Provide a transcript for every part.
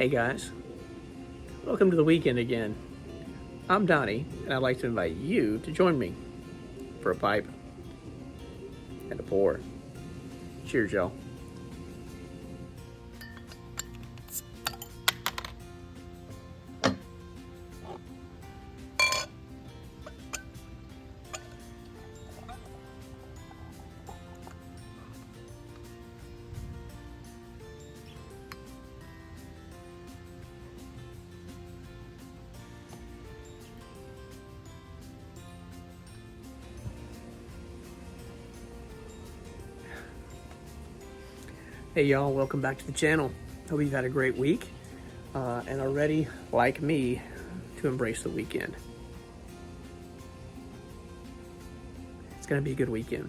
Hey guys, welcome to the weekend again. I'm Donnie, and I'd like to invite you to join me for a pipe and a pour. Cheers, y'all. Hey y'all, welcome back to the channel. Hope you've had a great week and are ready, like me, to embrace the weekend. It's gonna be a good weekend.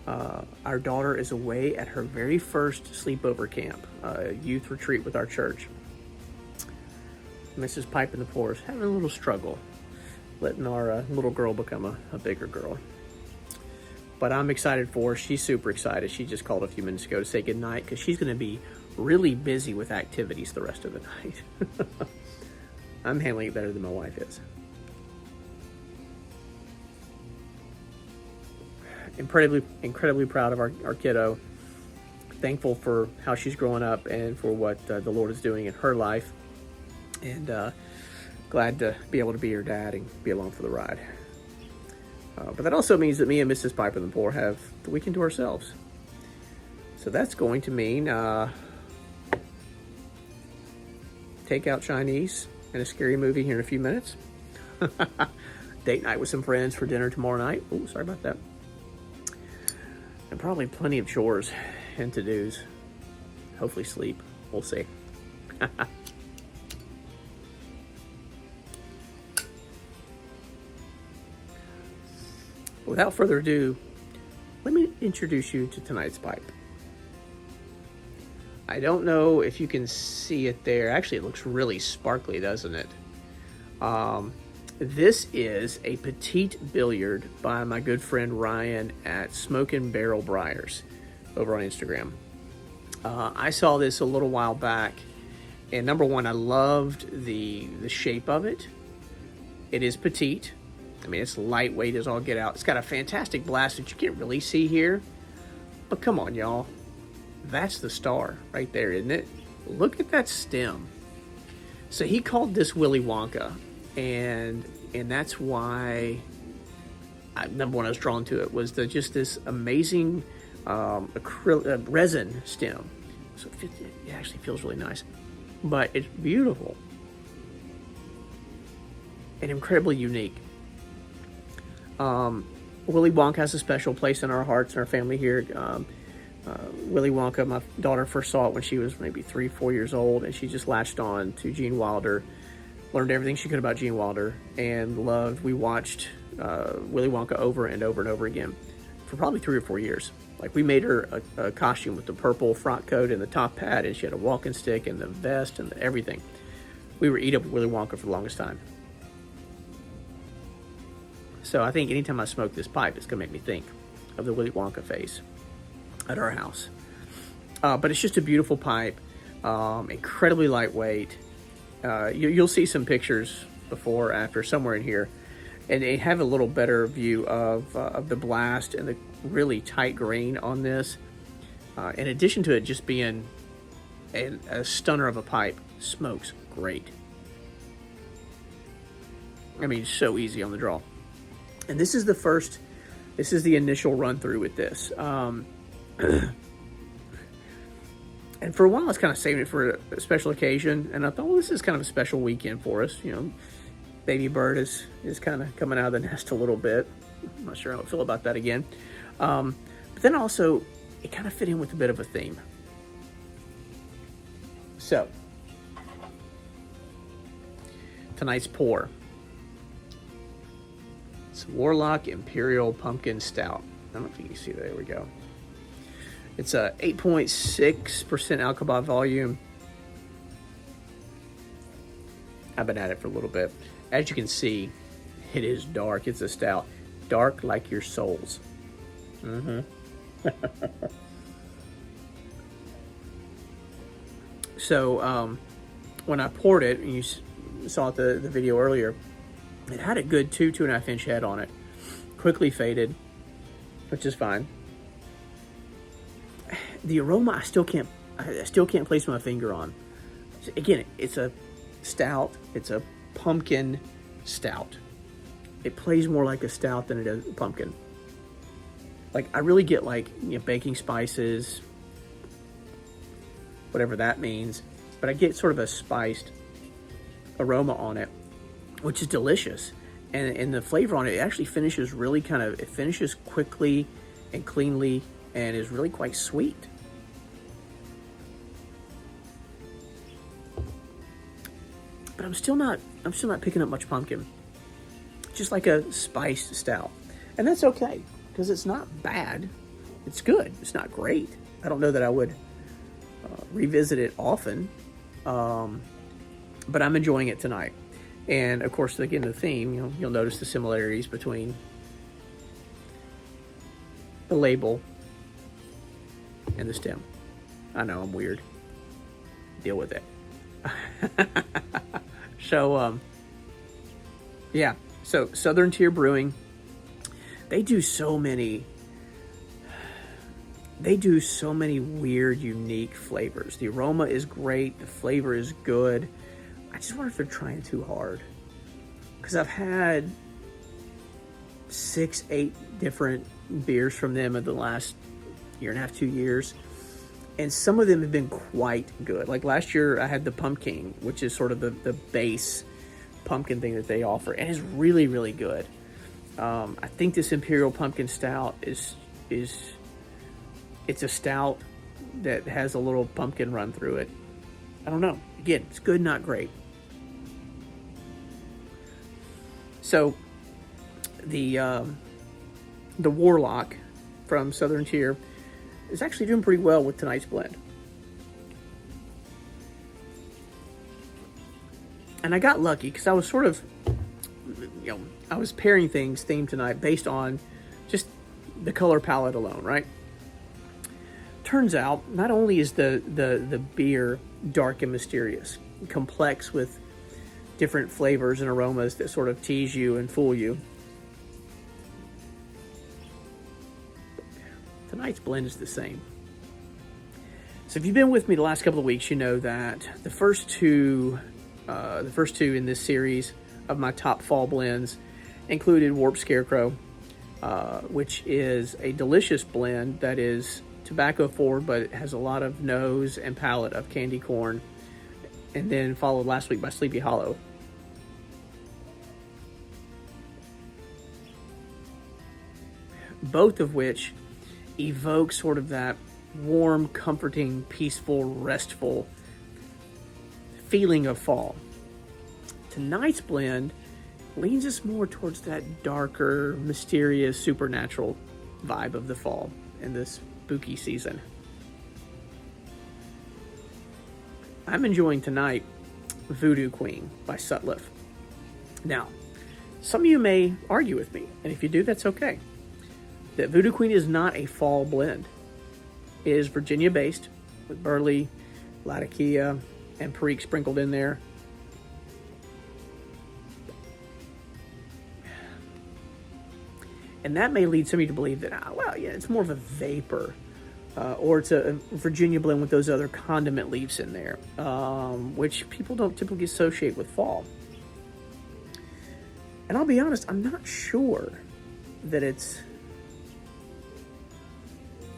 Our daughter is away at her very first sleepover camp, youth retreat with our church. Mrs. Pipe in the Pours having a little struggle letting our little girl become a bigger girl. But I'm excited for her. She's super excited. She just called a few minutes ago to say goodnight because she's going to be really busy with activities the rest of the night. I'm handling it better than my wife is. Incredibly proud of our kiddo. Thankful for how she's growing up and for what the Lord is doing in her life. And glad to be able to be her dad and be along for the ride. But that also means that me and Mrs. Pipe and the Poor have the weekend to ourselves. So that's going to mean takeout Chinese and a scary movie here in a few minutes. Date night with some friends for dinner tomorrow night. Oh, sorry about that. And probably plenty of chores and to-dos. Hopefully sleep. We'll see. Without further ado, let me introduce you to tonight's pipe. I don't know if you can see it there. Actually, it looks really sparkly, doesn't it? This is a petite billiard by my good friend Ryan at Smokin' Barrel Briars over on Instagram. I saw this a little while back, and number one, I loved the shape of it. It is petite. I mean, it's lightweight as all get out. It's got a fantastic blast that you can't really see here. But come on, y'all. That's the star right there, isn't it? Look at that stem. So he called this Willy Wonka. And that's why, number one, I was drawn to it, was just this amazing resin stem. So it actually feels really nice. But it's beautiful. And incredibly unique. Willy Wonka has a special place in our hearts and our family here. Willy Wonka, my daughter first saw it when she was maybe 3-4 years old, and she just latched on to Gene Wilder, learned everything she could about Gene Wilder, and loved. We watched Willy Wonka over and over and over again for probably 3 or 4 years. Like, we made her a costume with the purple frock coat and the top hat, and she had a walking stick and the vest and everything. We were eat up with Willy Wonka for the longest time. So I think anytime I smoke this pipe, it's going to make me think of the Willy Wonka face at our house. But it's just a beautiful pipe, incredibly lightweight. You'll see some pictures before, after, somewhere in here, and they have a little better view of the blast and the really tight grain on this. In addition to it just being a stunner of a pipe, smokes great. I mean, so easy on the draw. And this is the initial run through with this. And for a while, I was kind of saving it for a special occasion. And I thought, well, this is kind of a special weekend for us. You know, baby bird is kind of coming out of the nest a little bit. I'm not sure how I feel about that again. But then also, it kind of fit in with a bit of a theme. So, tonight's pour. It's Warlock Imperial Pumpkin Stout. I don't know if you can see that. There we go. It's a 8.6% alcohol by volume. I've been at it for a little bit. As you can see, it is dark. It's a stout. Dark like your souls. So, when I poured it, and you saw the video earlier, it had a good 2.5 inch head on it. Quickly faded, which is fine. The aroma, I still can't place my finger on. Again, it's a stout. It's a pumpkin stout. It plays more like a stout than it does a pumpkin. Like, I really get, like, you know, baking spices, whatever that means, but I get sort of a spiced aroma on it, which is delicious. And the flavor on it actually finishes really it finishes quickly and cleanly, and is really quite sweet. But I'm still not picking up much pumpkin. Just like a spiced stout. And that's okay, because it's not bad. It's good. It's not great. I don't know that I would revisit it often, but I'm enjoying it tonight. And of course, again, the theme, you know, you'll notice the similarities between the label and the stem. I know, I'm weird. Deal with it. So, yeah. So, Southern Tier Brewing, they do so many weird, unique flavors. The aroma is great. The flavor is good. I just wonder if they're trying too hard. Because I've had 6-8 different beers from them in the last 1.5 to 2 years. And some of them have been quite good. Like last year, I had the Pumpkin, which is sort of the base pumpkin thing that they offer. And it's really, really good. I think this Imperial Pumpkin Stout it's a stout that has a little pumpkin run through it. I don't know. Again, it's good, not great. So, the Warlock from Southern Tier is actually doing pretty well with tonight's blend. And I got lucky because I was sort of, you know, I was pairing things themed tonight based on just the color palette alone, right? Turns out, not only is the beer dark and mysterious, complex with different flavors and aromas that sort of tease you and fool you. Tonight's blend is the same. So if you've been with me the last couple of weeks, you know that the first two in this series of my top fall blends included Warped Scarecrow, which is a delicious blend that is tobacco forward, but it has a lot of nose and palate of candy corn, and then followed last week by Sleepy Hollow. Both of which evoke sort of that warm, comforting, peaceful, restful feeling of fall. Tonight's blend leans us more towards that darker, mysterious, supernatural vibe of the fall and this spooky season. I'm enjoying tonight Voodoo Queen by Sutliff. Now, some of you may argue with me, and if you do, that's okay. That Voodoo Queen is not a fall blend. It is Virginia-based, with Burley, Latakia, and Perique sprinkled in there. And that may lead some of you to believe that, well, yeah, it's more of a vapor. Or it's a Virginia blend with those other condiment leaves in there, which people don't typically associate with fall. And I'll be honest, I'm not sure that it's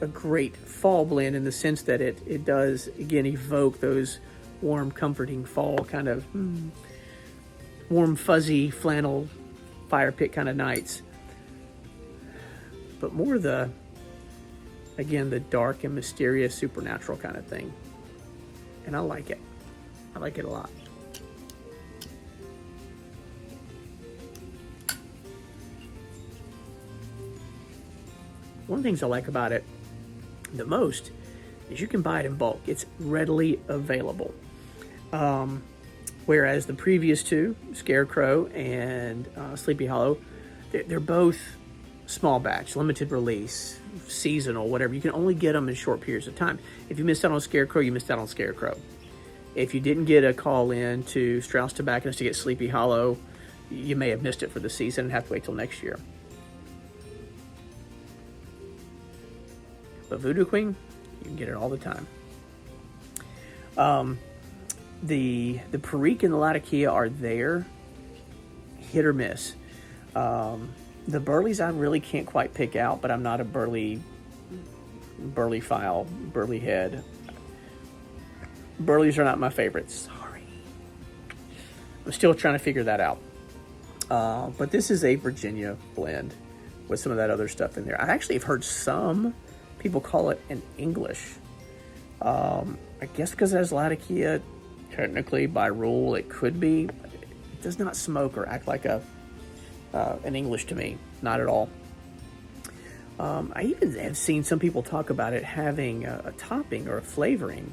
a great fall blend in the sense that it does, again, evoke those warm, comforting fall kind of warm, fuzzy flannel fire pit kind of nights. But more again, the dark and mysterious supernatural kind of thing. And I like it. I like it a lot. One of the things I like about it the most is you can buy it in bulk. It's readily available. Whereas the previous two, Scarecrow and Sleepy Hollow, they're both small batch, limited release, seasonal, whatever. You can only get them in short periods of time. If you missed out on Scarecrow, you missed out on Scarecrow. If you didn't get a call in to Strauss Tobacconist to get Sleepy Hollow, you may have missed it for the season and have to wait till next year. But Voodoo Queen, you can get it all the time. The Perique and the Latakia are there, hit or miss. The Burleys I really can't quite pick out, but I'm not a Burley file, Burley head. Burleys are not my favorites. Sorry. I'm still trying to figure that out. But this is a Virginia blend with some of that other stuff in there. I actually have heard some people call it an English. I guess because it has Latakia, technically by rule it could be. It does not smoke or act like an English to me. Not at all. I even have seen some people talk about it having a topping or a flavoring,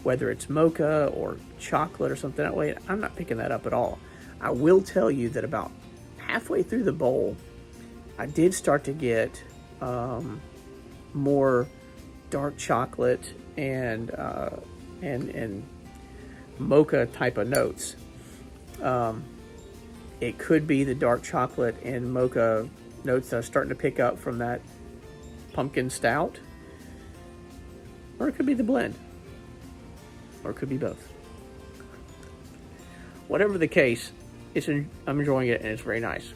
whether it's mocha or chocolate or something that way. I'm not picking that up at all. I will tell you that about halfway through the bowl, I did start to get more dark chocolate and mocha type of notes. It could be the dark chocolate and mocha notes that I was starting to pick up from that pumpkin stout, or it could be the blend, or it could be both. Whatever the case, I'm enjoying it and it's very nice.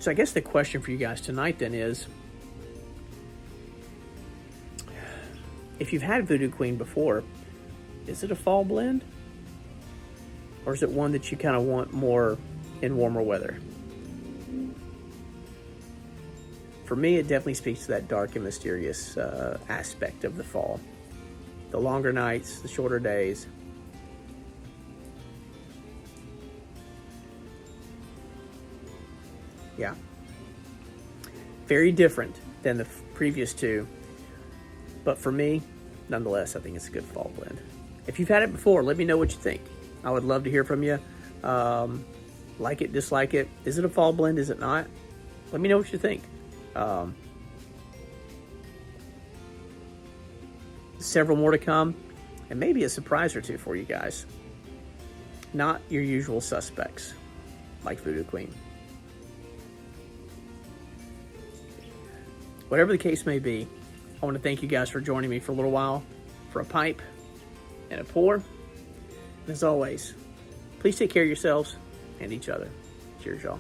So I guess the question for you guys tonight then is, if you've had Voodoo Queen before, is it a fall blend? Or is it one that you kind of want more in warmer weather? For me, it definitely speaks to that dark and mysterious aspect of the fall. The longer nights, the shorter days. Yeah. Very different than the previous two. But for me, nonetheless, I think it's a good fall blend. If you've had it before, let me know what you think. I would love to hear from you. Like it, dislike it. Is it a fall blend? Is it not? Let me know what you think. Several more to come, and maybe a surprise or two for you guys. Not your usual suspects, like Voodoo Queen. Whatever the case may be, I want to thank you guys for joining me for a little while for a pipe and a pour. And as always, please take care of yourselves and each other. Cheers, y'all.